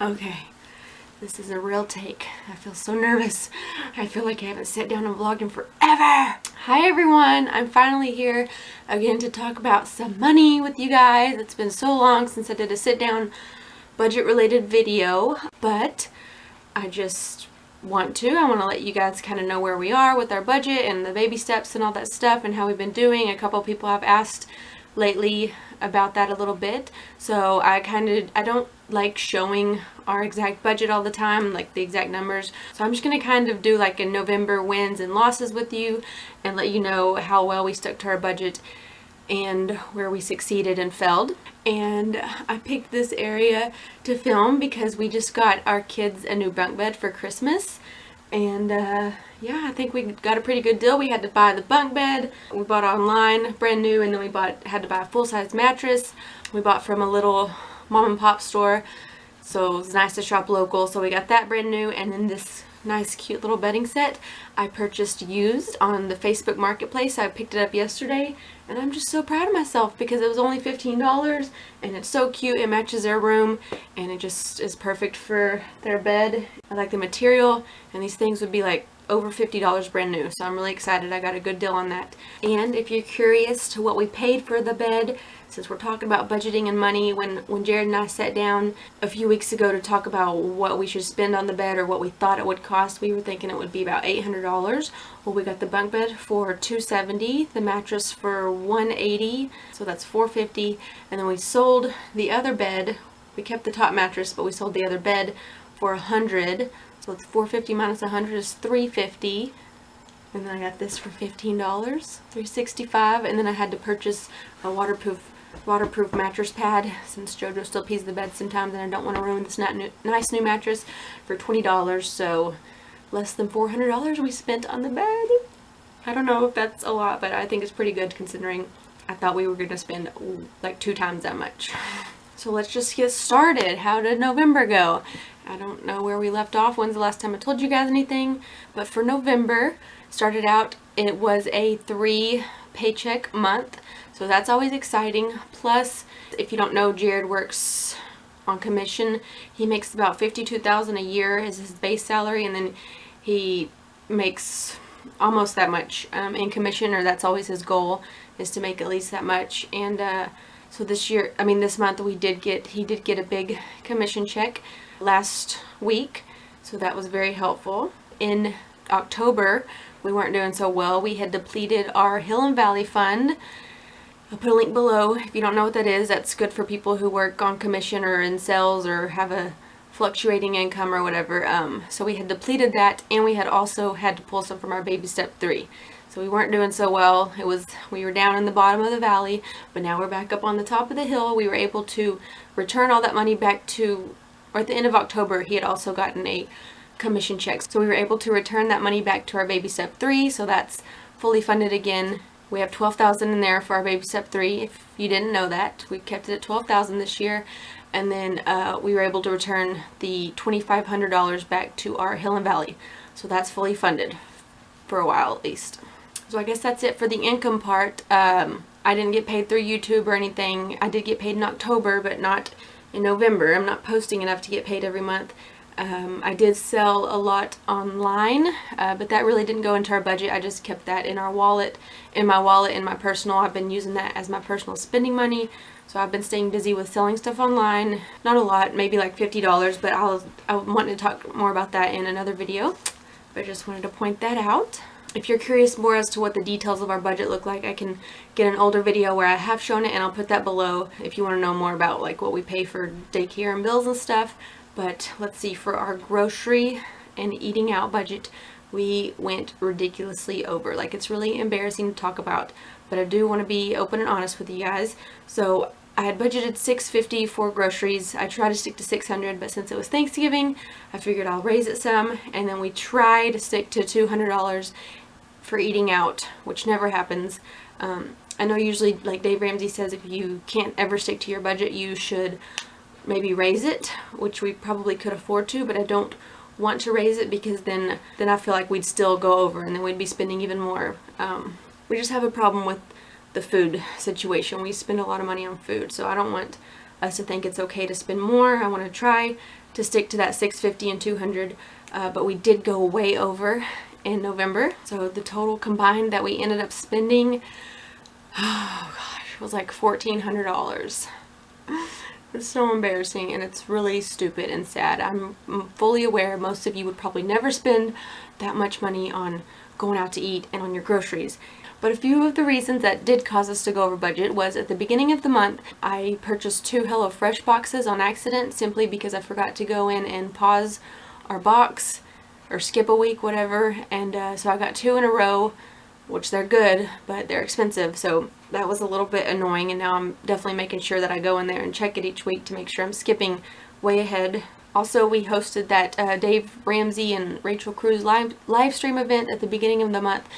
Okay, this is a real take. I feel so nervous. I feel like I haven't sat down and vlogged in forever. Hi everyone, I'm finally here again to talk about some money with you guys. It's been so long since I did a sit down budget related video, but I just I want to let you guys kind of know where we are with our budget and the baby steps and all that stuff and how we've been doing. A couple people have asked lately about that a little bit, so I don't like showing our exact budget all the time, like the exact numbers, so I'm just going to kind of do like a November wins and losses with you and let you know how well we stuck to our budget and where we succeeded and failed. And I picked this area to film because we just got our kids a new bunk bed for Christmas, and yeah, I think we got a pretty good deal. We had to buy the bunk bed, we bought online brand new, and then we had to buy a full-size mattress. We bought from a little mom and pop store, so it's nice to shop local, so we got that brand new. And then this nice cute little bedding set I purchased used on the Facebook Marketplace. I picked it up yesterday and I'm just so proud of myself because it was only $15 and it's so cute. It matches their room and it just is perfect for their bed. I like the material, and these things would be like over $50 brand new, so I'm really excited. I got a good deal on that. And if you're curious to what we paid for the bed, since we're talking about budgeting and money, when Jared and I sat down a few weeks ago to talk about what we should spend on the bed or what we thought it would cost, we were thinking it would be about $800. Well, we got the bunk bed for $270, the mattress for $180, so that's $450, and then we sold the other bed. We kept the top mattress, but we sold the other bed for $100. So it's $450 minus $100 is $350. And then I got this for $15, $365. And then I had to purchase a waterproof mattress pad since JoJo still pees the bed sometimes and I don't want to ruin this nice new mattress, for $20. So less than $400 we spent on the bed. I don't know if that's a lot, but I think it's pretty good considering I thought we were going to spend like 2 times that much. So let's just get started. How did November go? I don't know where we left off. When's the last time I told you guys anything? But for November, started out, it was a 3 paycheck month. So that's always exciting. Plus, if you don't know, Jared works on commission. He makes about $52,000 a year as his base salary, and then he makes almost that much in commission, or that's always his goal, is to make at least that much. And so this month he did get a big commission check last week, so that was very helpful. In October, we weren't doing so well. We had depleted our Hill and Valley fund. I'll put a link below if you don't know what that is. That's good for people who work on commission or in sales or have a fluctuating income or whatever. So we had depleted that, and we had also had to pull some from our baby step 3. So we weren't doing so well. We were down in the bottom of the valley, but now we're back up on the top of the hill. We were able to return all that money back to, or at the end of October, he had also gotten a commission check. So we were able to return that money back to our baby step 3, so that's fully funded again. We have $12,000 in there for our baby step 3. If you didn't know that, we kept it at $12,000 this year. And then we were able to return the $2,500 back to our Hill and Valley. So that's fully funded for a while at least. So I guess that's it for the income part. I didn't get paid through YouTube or anything. I did get paid in October, but not in November. I'm not posting enough to get paid every month. I did sell a lot online, but that really didn't go into our budget. I just kept that in our wallet, in my personal. I've been using that as my personal spending money. So I've been staying busy with selling stuff online. Not a lot, maybe like $50, but I want to talk more about that in another video. But I just wanted to point that out. If you're curious more as to what the details of our budget look like, I can get an older video where I have shown it, and I'll put that below if you want to know more about like what we pay for daycare and bills and stuff. But let's see, for our grocery and eating out budget, we went ridiculously over. Like, it's really embarrassing to talk about, but I do want to be open and honest with you guys. So I had budgeted $650 for groceries. I tried to stick to $600, but since it was Thanksgiving, I figured I'll raise it some. And then we tried to stick to $200 for eating out, which never happens. I know usually, like Dave Ramsey says, if you can't ever stick to your budget, you should maybe raise it, which we probably could afford to, but I don't want to raise it because then I feel like we'd still go over and then we'd be spending even more. We just have a problem with the food situation. We spend a lot of money on food, so I don't want us to think it's okay to spend more. I want to try to stick to that $650 and $200, but we did go way over in November. So the total combined that we ended up spending, oh gosh, was like $1,400. It's so embarrassing, and it's really stupid and sad. I'm fully aware most of you would probably never spend that much money on going out to eat and on your groceries. But a few of the reasons that did cause us to go over budget was at the beginning of the month, I purchased 2 HelloFresh boxes on accident simply because I forgot to go in and pause our box or skip a week, whatever. And so I got 2 in a row, which they're good, but they're expensive. So that was a little bit annoying, and now I'm definitely making sure that I go in there and check it each week to make sure I'm skipping way ahead. Also, we hosted that Dave Ramsey and Rachel Cruz live stream event at the beginning of the month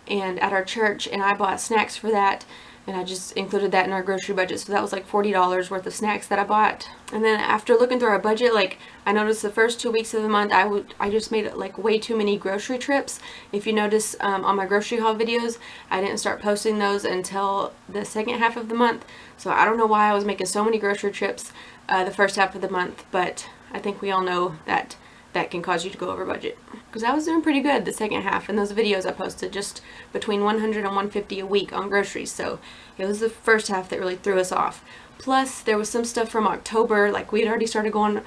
and at our church, and I bought snacks for that, and I just included that in our grocery budget. So that was like $40 worth of snacks that I bought. And then after looking through our budget, like, I noticed the first 2 weeks of the month I just made like way too many grocery trips. If you notice on my grocery haul videos, I didn't start posting those until the second half of the month. So I don't know why I was making so many grocery trips the first half of the month, but I think we all know that that can cause you to go over budget. Because I was doing pretty good the second half in those videos I posted, just between 100 and 150 a week on groceries. So it was the first half that really threw us off. Plus there was some stuff from October, like we had already started going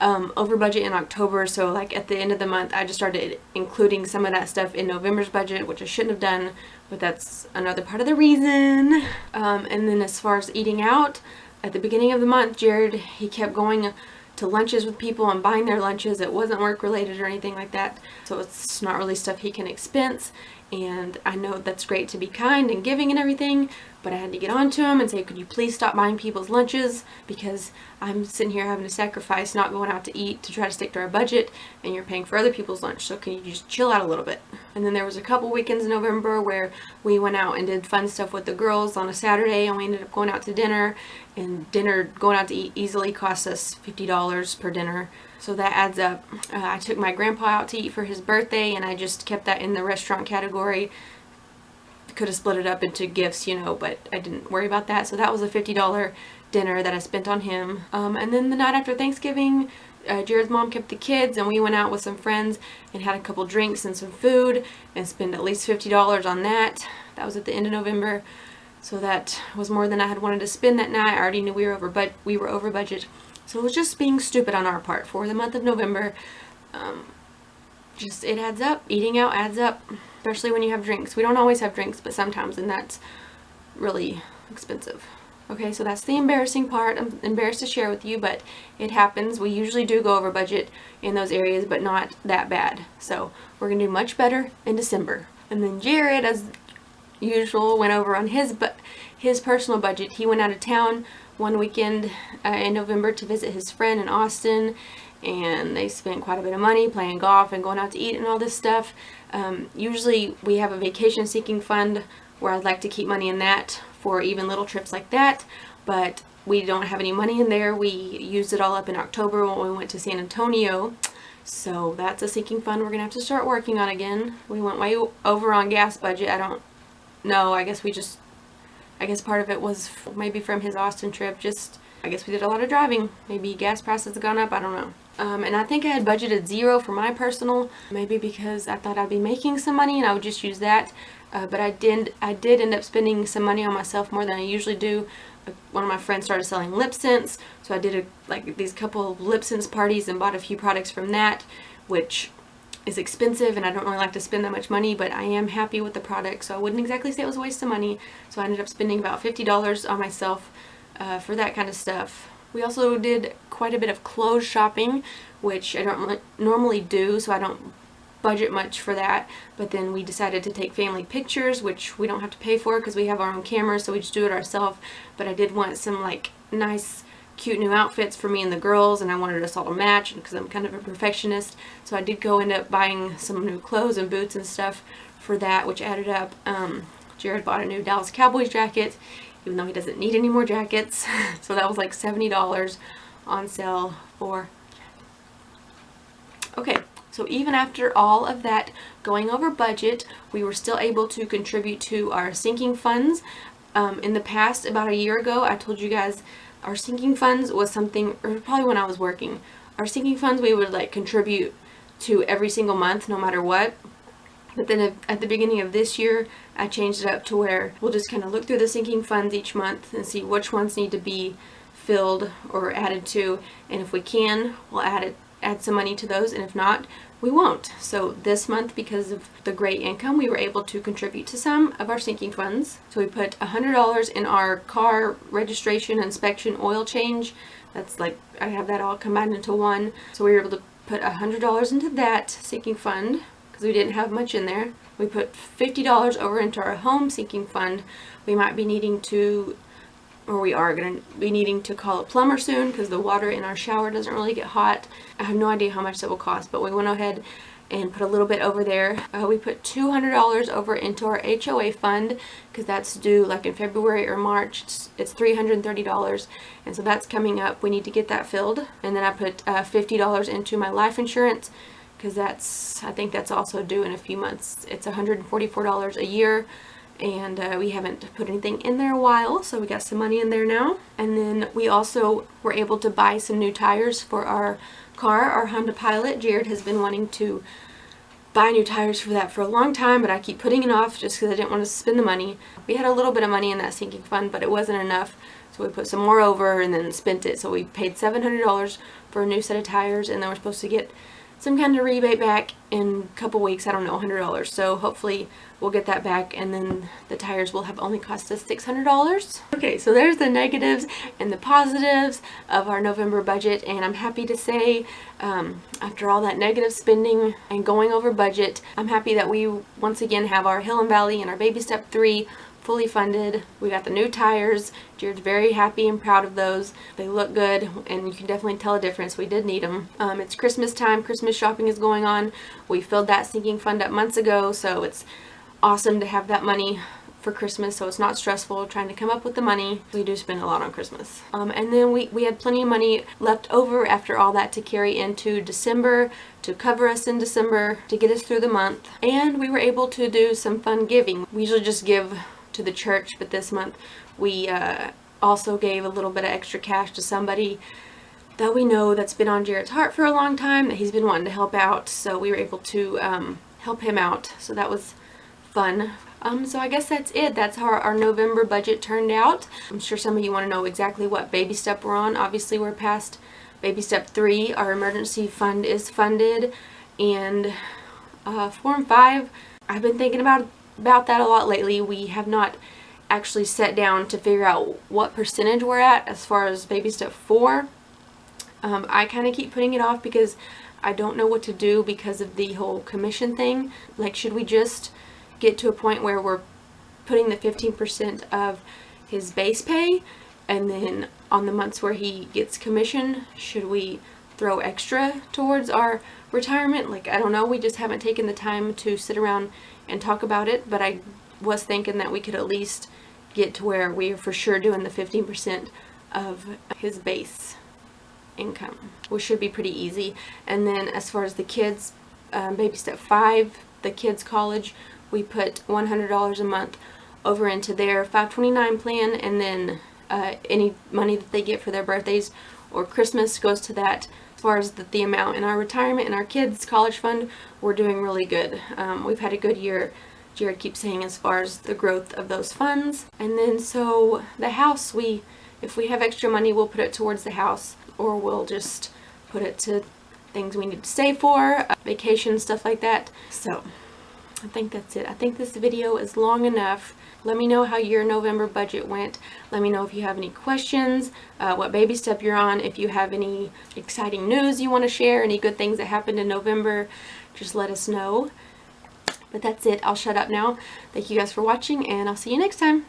over budget in October, so like at the end of the month I just started including some of that stuff in November's budget, which I shouldn't have done, but that's another part of the reason. And then as far as eating out, at the beginning of the month, Jared, he kept going to lunches with people and buying their lunches. It wasn't work related or anything like that, so it's not really stuff he can expense. And I know that's great to be kind and giving and everything, but I had to get on to him and say, could you please stop buying people's lunches, because I'm sitting here having to sacrifice not going out to eat to try to stick to our budget, and you're paying for other people's lunch, so can you just chill out a little bit? And then there was a couple weekends in November where we went out and did fun stuff with the girls on a Saturday, and we ended up going out to dinner, and going out to eat easily cost us $50 per dinner. So that adds up. I took my grandpa out to eat for his birthday, and I just kept that in the restaurant category. Could have split it up into gifts, you know, but I didn't worry about that. So that was a $50 dinner that I spent on him. And then the night after Thanksgiving, Jared's mom kept the kids, and we went out with some friends and had a couple drinks and some food and spent at least $50 on that. That was at the end of November. So that was more than I had wanted to spend that night. I already knew we were over budget. So it was just being stupid on our part for the month of November. Just, it adds up. Eating out adds up, especially when you have drinks. We don't always have drinks, but sometimes, and that's really expensive. Okay, so that's the embarrassing part. I'm embarrassed to share with you, but it happens. We usually do go over budget in those areas, but not that bad. So we're going to do much better in December. And then Jared, as usual, went over on his personal budget. He went out of town one weekend in November to visit his friend in Austin, and they spent quite a bit of money playing golf and going out to eat and all this stuff. Usually we have a vacation seeking fund where I'd like to keep money in that for even little trips like that, but we don't have any money in there. We used it all up in October when we went to San Antonio. So that's a sinking fund we're gonna have to start working on again. We went way over on gas budget. I don't know, I guess part of it was maybe from his Austin trip. I guess we did a lot of driving. Maybe gas prices have gone up, I don't know. And I think I had budgeted $0 for my personal, maybe because I thought I'd be making some money and I would just use that. But I did end up spending some money on myself more than I usually do. One of my friends started selling lip scents, so I did these couple of lip scents parties and bought a few products from that, which is expensive, and I don't really like to spend that much money, but I am happy with the product, so I wouldn't exactly say it was a waste of money. So I ended up spending about $50 on myself for that kind of stuff. We also did quite a bit of clothes shopping, which I don't normally do, so I don't budget much for that. But then we decided to take family pictures, which we don't have to pay for because we have our own camera, so we just do it ourselves. But I did want some like nice cute new outfits for me and the girls, and I wanted us all to match because I'm kind of a perfectionist. So I did end up buying some new clothes and boots and stuff for that, which added up. Jared bought a new Dallas Cowboys jacket, even though he doesn't need any more jackets. So that was like $70 on sale for. Okay, so even after all of that going over budget, we were still able to contribute to our sinking funds. In the past, about a year ago, I told you guys our sinking funds was something, or probably when I was working, our sinking funds we would like contribute to every single month no matter what. But then at the beginning of this year, I changed it up to where we'll just kind of look through the sinking funds each month and see which ones need to be filled or added to, and if we can, we'll add some money to those, and if not, we won't. So this month, because of the great income, we were able to contribute to some of our sinking funds. So we put $100 in our car registration, inspection, oil change. That's like, I have that all combined into one. So we were able to put $100 into that sinking fund because we didn't have much in there. We put $50 over into our home sinking fund. We might be needing to, or we are going to be needing to call a plumber soon because the water in our shower doesn't really get hot. I have no idea how much that will cost, but we went ahead and put a little bit over there. We put $200 over into our HOA fund because that's due like in February or March. It's $330, and so that's coming up. We need to get that filled. And then I put $50 into my life insurance because I think that's also due in a few months. It's $144 a year. And we haven't put anything in there a while, so we got some money in there now. And then we also were able to buy some new tires for our car, our Honda Pilot. Jared has been wanting to buy new tires for that for a long time, but I keep putting it off just because I didn't want to spend the money. We had a little bit of money in that sinking fund, but it wasn't enough, so we put some more over and then spent it. So we paid $700 for a new set of tires, and then we're supposed to get some kind of rebate back in a couple weeks. I don't know, $100. So hopefully we'll get that back, and then the tires will have only cost us $600. Okay, so there's the negatives and the positives of our November budget, and I'm happy to say after all that negative spending and going over budget, I'm happy that we once again have our Hill and Valley and our Baby Step 3 fully funded. We got the new tires. Jared's very happy and proud of those. They look good, and you can definitely tell a difference. We did need them. It's Christmas time. Christmas shopping is going on. We filled that sinking fund up months ago, so it's awesome to have that money for Christmas, so it's not stressful trying to come up with the money. We do spend a lot on Christmas. And then we had plenty of money left over after all that to carry into December, to cover us in December, to get us through the month. And we were able to do some fun giving. We usually just give to the church, but this month we also gave a little bit of extra cash to somebody that we know that's been on Jared's heart for a long time, that he's been wanting to help out, so we were able to help him out, so that was fun. So I guess that's it. That's how our November budget turned out. I'm sure some of you want to know exactly what baby step we're on. Obviously we're past Baby Step 3. Our emergency fund is funded, and 4 and 5, I've been thinking about that a lot lately. We have not actually sat down to figure out what percentage we're at as far as Baby Step 4. I kind of keep putting it off because I don't know what to do because of the whole commission thing. Like, should we just get to a point where we're putting the 15% of his base pay, and then on the months where he gets commission, should we throw extra towards our retirement? Like, I don't know. We just haven't taken the time to sit around and talk about it, but I was thinking that we could at least get to where we are for sure doing the 15% of his base income, which should be pretty easy. And then as far as the kids, Baby Step 5, the kids' college, we put $100 a month over into their 529 plan, and then any money that they get for their birthdays or Christmas goes to that. As far as the amount in our retirement and our kids' college fund, we're doing really good. We've had a good year, Jared keeps saying, as far as the growth of those funds. And then so the house, if we have extra money, we'll put it towards the house, or we'll just put it to things we need to save for, vacation, stuff like that. So I think that's it. I think this video is long enough. Let me know how your November budget went. Let me know if you have any questions, what baby step you're on, if you have any exciting news you want to share, any good things that happened in November, just let us know. But that's it. I'll shut up now. Thank you guys for watching, and I'll see you next time.